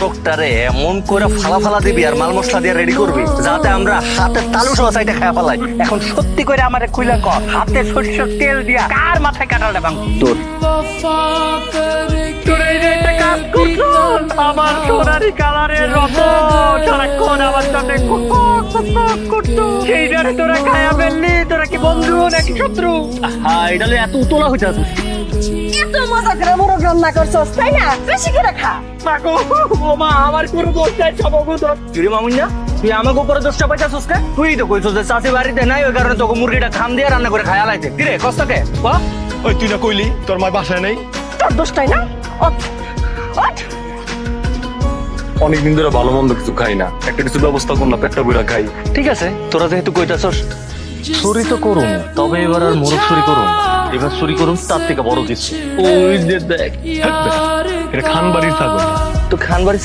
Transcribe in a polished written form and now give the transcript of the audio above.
মোরগটারে এমন করে ফালা ফালা দিবি আর মাল মশলা দিয়ে রেডি করবি যাতে আমরা হাতে তালু সহ সাইডে খাওয়া ফেলাই। এখন সত্যি করে আমারে খুইলা কর, হাতে সরষের তেল দিয়া কার মাথায় কাটালটা ভাঙ? তোর তোর এই যে একটা কাজ করছো, আমার সোনারি কালারের রতন সারাক্ষণ আমার সাথে করতো, সেইটারে তোরা খায়া ফেললি। তোরা কি বন্ধু নাকি শত্রু? হ্যাঁ, এটা এত উতলা হইতে আছে। এত মজা করে মোরগ রান্না করছস তাই না? বেশি করে খা। মাগো, ও মা, আমার কোনো দোষ নাই, সব অবুঝ। তুই মামুন্যা, তুই আমাকে উপরে দোষটা পাইতাছস কে? তুই তো কইছস যে চাচি বাড়িতে নাই, ওই কারণে তোকে মুরগিটা খাম দিয়ে রান্না করে খায়া লাইতে। কিরে কষ্টকে ওই তুই না কইলি তোর মা বাসায় নেই? তোর দোষটাই না। ওঠ, ওঠ। অনেকদিন ধরে ভালো মন্দ কিছু খাই না, একটা কিছু ব্যবস্থা কর না, পেটটা বইরা খাই। ঠিক আছে, তোরা যেহেতু কইতাছস চুরি তো করুন, তবে এবার আর মোরগ চুরি করুন। এবার চুরি করুন তার থেকে বড় কিছু। ওই যে দেখ, এটা খান বাড়ির ছাগল। তো খান বাড়ি